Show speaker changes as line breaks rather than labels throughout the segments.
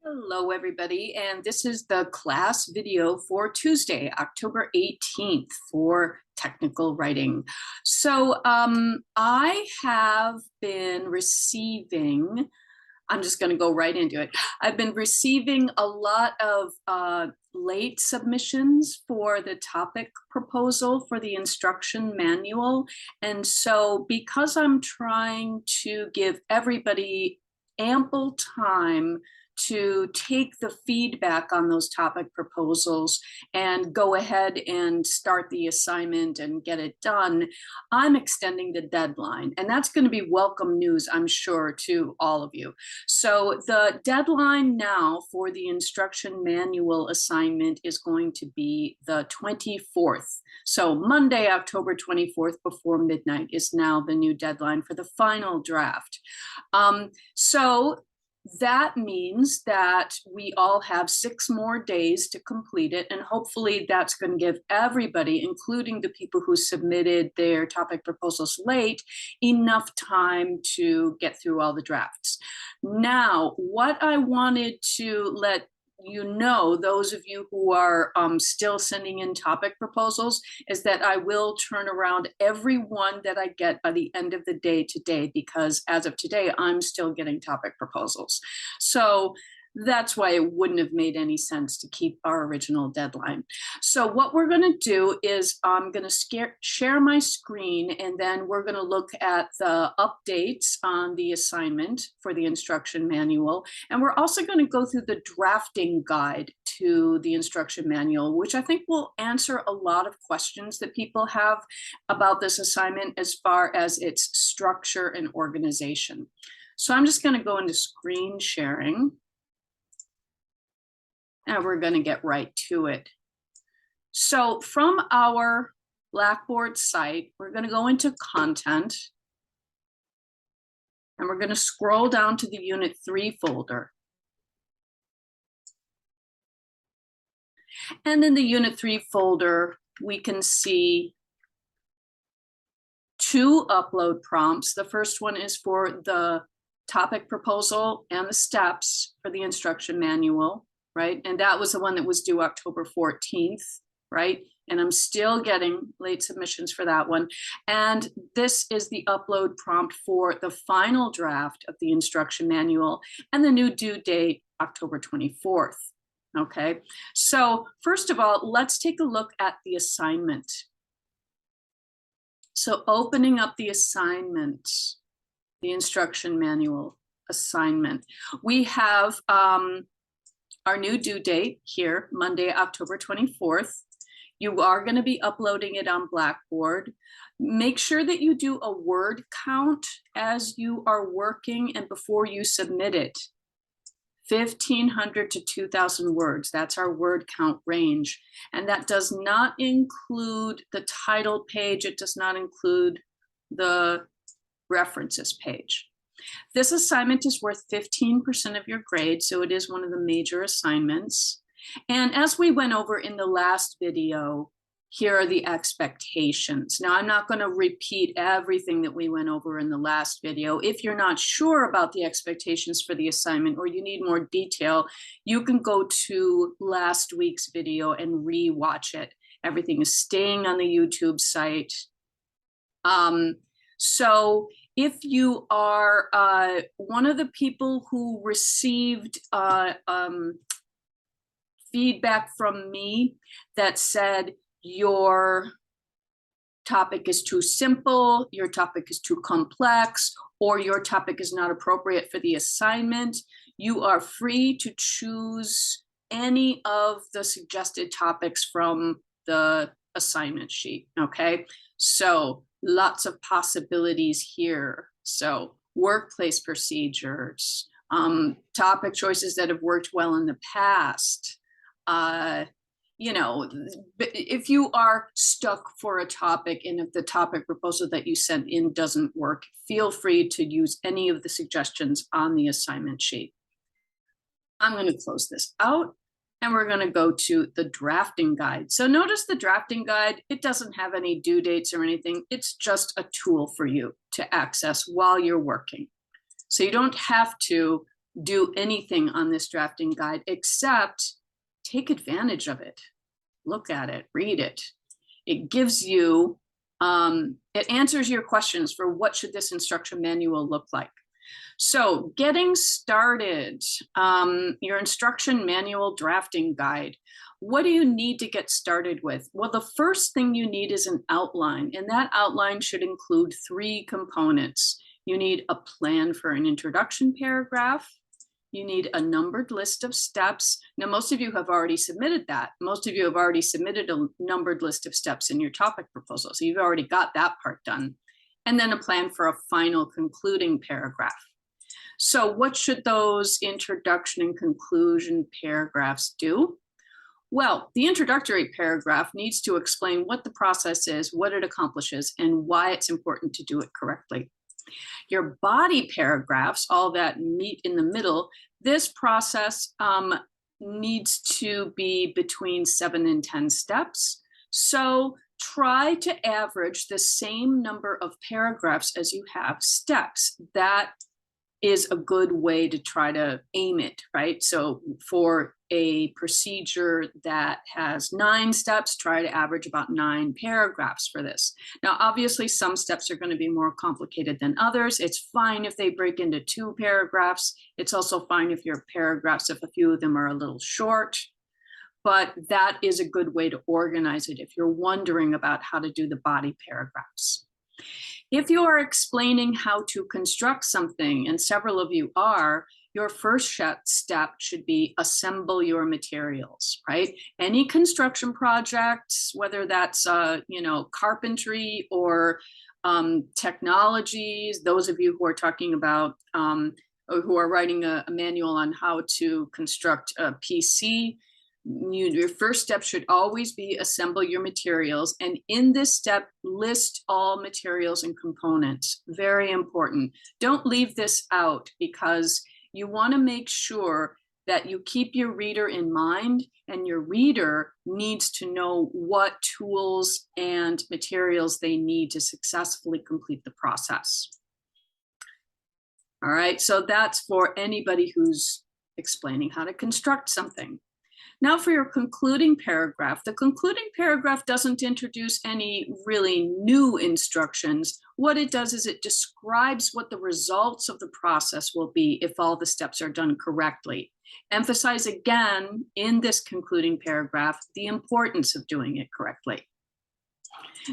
Hello, everybody, and this is the class video for Tuesday, October 18th for technical writing. So I have been receiving, I'm just going to go right into it. I've been receiving a lot of late submissions for the topic proposal for the instruction manual. And so because I'm trying to give everybody ample time to take the feedback on those topic proposals and go ahead and start the assignment and get it done, I'm extending the deadline. And that's going to be welcome news, I'm sure, to all of you. So the deadline now for the instruction manual assignment is going to be the 24th. So Monday, October 24th before midnight is now the new deadline for the final draft. So that means that we all have 6 more days to complete it, and hopefully that's going to give everybody, including the people who submitted their topic proposals late, enough time to get through all the drafts. Now, what I wanted to let you know, those of you who are still sending in topic proposals, is that I will turn around every one that I get by the end of the day today, because as of today, I'm still getting topic proposals. So that's why it wouldn't have made any sense to keep our original deadline. So what we're going to do is I'm going to share my screen, and then we're going to look at the updates on the assignment for the instruction manual. And we're also going to go through the drafting guide to the instruction manual, which I think will answer a lot of questions that people have about this assignment as far as its structure and organization. So I'm just going to go into screen sharing. And we're going to get right to it. So from our Blackboard site, we're going to go into content. And we're going to scroll down to the Unit 3 folder. And in the Unit 3 folder, we can see 2 upload prompts. The first one is for the topic proposal and the steps for the instruction manual. Right? And that was the one that was due October 14th, right? And I'm still getting late submissions for that one. And this is the upload prompt for the final draft of the instruction manual, and the new due date, October 24th. Okay, so first of all, let's take a look at the assignment. So opening up the assignment, the instruction manual assignment, we have our new due date here, Monday, October 24th. You are going to be uploading it on Blackboard. Make sure that you do a word count as you are working and before you submit it. 1,500 to 2,000 words. That's our word count range. And that does not include the title page. It does not include the references page. This assignment is worth 15% of your grade, so it is one of the major assignments. And as we went over in the last video, here are the expectations. Now, I'm not going to repeat everything that we went over in the last video. If you're not sure about the expectations for the assignment, or you need more detail, you can go to last week's video and re-watch it. Everything is staying on the YouTube site. So if you are one of the people who received feedback from me that said your topic is too simple, your topic is too complex, or your topic is not appropriate for the assignment, you are free to choose any of the suggested topics from the assignment sheet, okay? So lots of possibilities here. So workplace procedures, topic choices that have worked well in the past. You know, if you are stuck for a topic and if the topic proposal that you sent in doesn't work, feel free to use any of the suggestions on the assignment sheet. I'm going to close this out. And we're going to go to the drafting guide. So notice the drafting guide, it doesn't have any due dates or anything. It's just a tool for you to access while you're working. So you don't have to do anything on this drafting guide except take advantage of it. Look at it, read it. It gives you, it answers your questions for what should this instruction manual look like. So getting started, your instruction manual drafting guide. What do you need to get started with? Well, the first thing you need is an outline, and that outline should include 3 components. You need a plan for an introduction paragraph. You need a numbered list of steps. Now, most of you have already submitted that. Most of you have already submitted a numbered list of steps in your topic proposal, so you've already got that part done. And then a plan for a final concluding paragraph. So what should those introduction and conclusion paragraphs do? Well, the introductory paragraph needs to explain what the process is, what it accomplishes, and why it's important to do it correctly. Your body paragraphs, all that meat in the middle, this process needs to be between 7 and 10 steps. So try to average the same number of paragraphs as you have steps. That is a good way to try to aim it, right? So for a procedure that has 9 steps, try to average about 9 paragraphs for this. Now, obviously, some steps are going to be more complicated than others. It's fine if they break into 2 paragraphs. It's also fine if your paragraphs, if a few of them are a little short. But that is a good way to organize it if you're wondering about how to do the body paragraphs. If you are explaining how to construct something, and several of you are, your first step should be assemble your materials, right? Any construction projects, whether that's carpentry or technologies, those of you who are talking about who are writing a manual on how to construct a PC, your first step should always be assemble your materials. And in this step, list all materials and components. Very important. Don't leave this out because you want to make sure that you keep your reader in mind, and your reader needs to know what tools and materials they need to successfully complete the process. All right, so that's for anybody who's explaining how to construct something. Now for your concluding paragraph. The concluding paragraph doesn't introduce any really new instructions. What it does is it describes what the results of the process will be if all the steps are done correctly. Emphasize again in this concluding paragraph the importance of doing it correctly.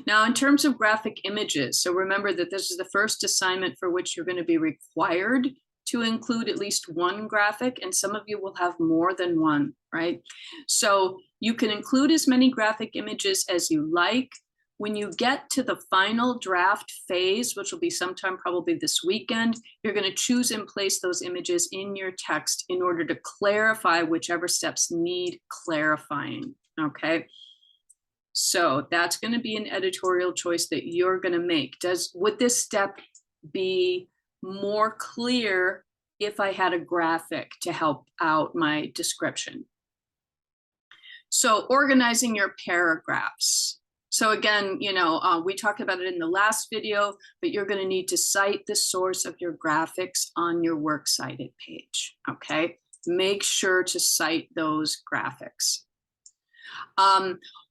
Now, in terms of graphic images, so remember that this is the first assignment for which you're going to be required to include at least 1 graphic, and some of you will have more than 1, right? So you can include as many graphic images as you like. When you get to the final draft phase, which will be sometime probably this weekend, you're going to choose and place those images in your text in order to clarify whichever steps need clarifying, okay? So that's going to be an editorial choice that you're going to make. Would this step be more clear if I had a graphic to help out my description? So organizing your paragraphs. So again, we talked about it in the last video, but you're going to need to cite the source of your graphics on your works cited page, okay? Make sure to cite those graphics.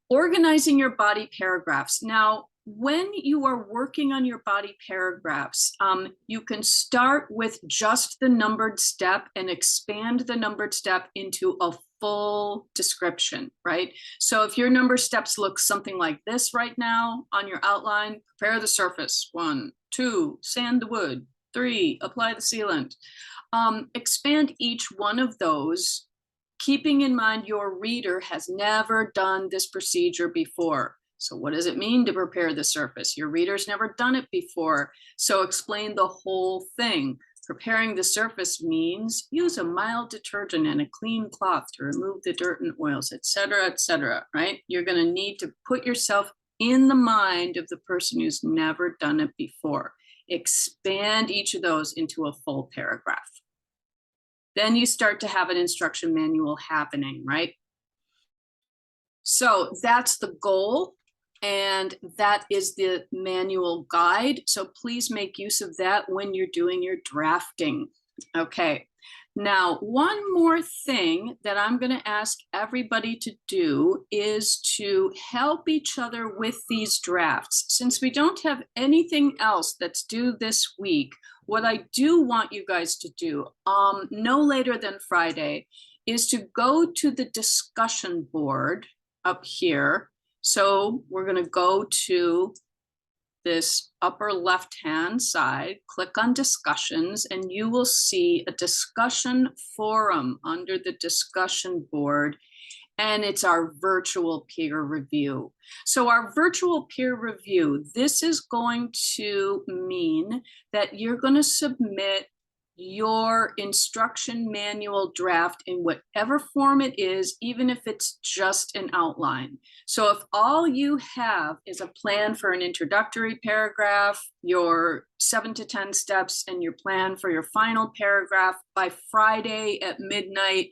Organizing your body paragraphs. Now, when you are working on your body paragraphs, you can start with just the numbered step and expand the numbered step into a full description, right? So if your number steps look something like this right now on your outline, prepare the surface, 1, 2, sand the wood, 3, apply the sealant. Expand each one of those, keeping in mind your reader has never done this procedure before. So what does it mean to prepare the surface? Your reader's never done it before. So explain the whole thing. Preparing the surface means use a mild detergent and a clean cloth to remove the dirt and oils, etc., right? You're going to need to put yourself in the mind of the person who's never done it before. Expand each of those into a full paragraph. Then you start to have an instruction manual happening, right? So that's the goal. And that is the manual guide. So please make use of that when you're doing your drafting. Okay, Now, one more thing that I'm going to ask everybody to do is to help each other with these drafts. Since we don't have anything else that's due this week, what I do want you guys to do, no later than Friday, is to go to the discussion board up here. So we're going to go to this upper left-hand side, click on discussions, and you will see a discussion forum under the discussion board, and it's our virtual peer review. So our virtual peer review, this is going to mean that you're going to submit your instruction manual draft in whatever form it is, even if it's just an outline. So if all you have is a plan for an introductory paragraph, your 7 to 10 steps, and your plan for your final paragraph by Friday at midnight,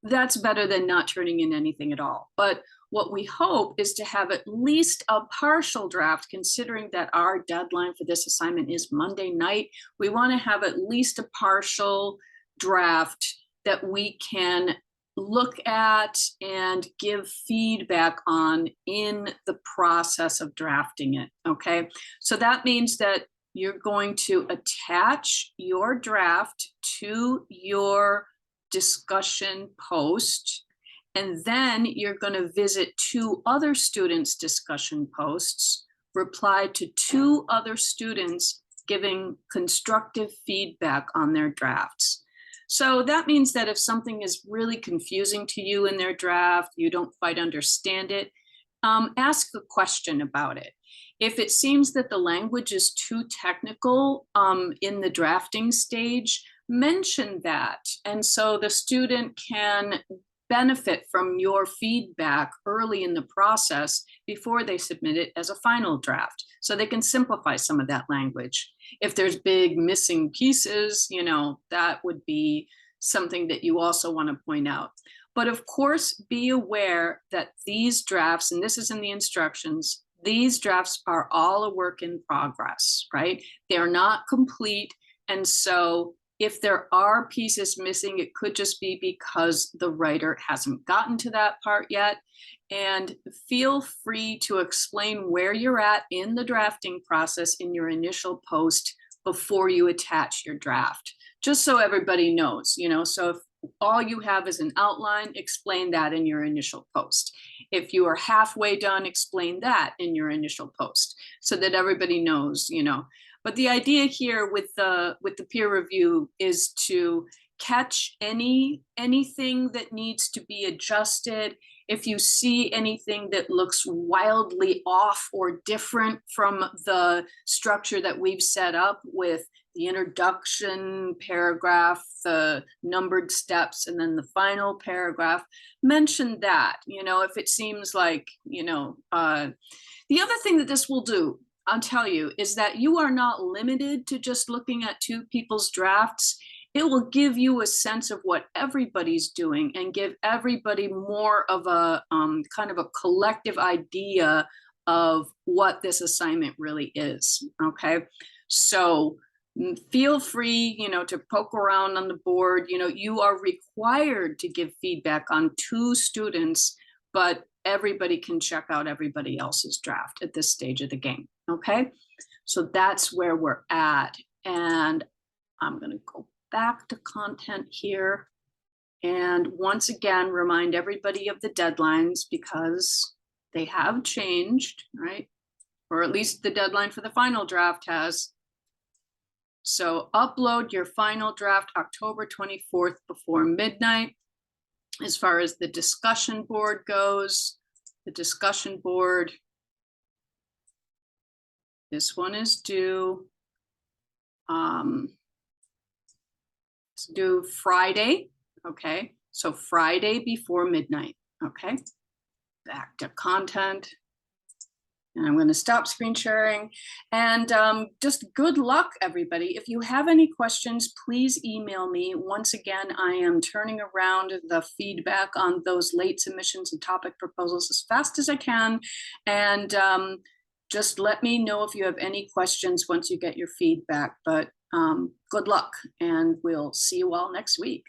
that's better than not turning in anything at all. But what we hope is to have at least a partial draft, considering that our deadline for this assignment is Monday night. We want to have at least a partial draft that we can look at and give feedback on in the process of drafting it, okay? So that means that you're going to attach your draft to your discussion post, and then you're going to visit 2 other students' discussion posts, reply to 2 other students giving constructive feedback on their drafts. So that means that if something is really confusing to you in their draft, you don't quite understand it, ask a question about it. If it seems that the language is too technical in the drafting stage, mention that. And so the student can benefit from your feedback early in the process before they submit it as a final draft, so they can simplify some of that language. If there's big missing pieces, you know, that would be something that you also want to point out. But of course, be aware that these drafts, and this is in the instructions, these drafts are all a work in progress, right? They're not complete. And so if there are pieces missing, it could just be because the writer hasn't gotten to that part yet. And feel free to explain where you're at in the drafting process in your initial post before you attach your draft, just so everybody knows, you know. So if all you have is an outline, explain that in your initial post. If you are halfway done, explain that in your initial post so that everybody knows, you know. But the idea here with the peer review is to catch anything that needs to be adjusted. If you see anything that looks wildly off or different from the structure that we've set up with the introduction paragraph, the numbered steps, and then the final paragraph, mention that, you know, if it seems like, you know, the other thing that this will do, I'll tell you, is that you are not limited to just looking at 2 people's drafts. It will give you a sense of what everybody's doing and give everybody more of a kind of a collective idea of what this assignment really is, okay? So feel free, you know, to poke around on the board. You know, you are required to give feedback on 2 students, but everybody can check out everybody else's draft at this stage of the game, okay? So that's where we're at. And I'm gonna go back to content here. And once again, remind everybody of the deadlines because they have changed, right? Or at least the deadline for the final draft has. So upload your final draft October 24th before midnight. As far as the discussion board goes, the discussion board, this one is due, it's due Friday, okay? So Friday before midnight, okay? Back to content. And I'm going to stop screen sharing, and just good luck, everybody. If you have any questions, please email me. Once again, I am turning around the feedback on those late submissions and topic proposals as fast as I can. And just let me know if you have any questions once you get your feedback. But Good luck, and we'll see you all next week.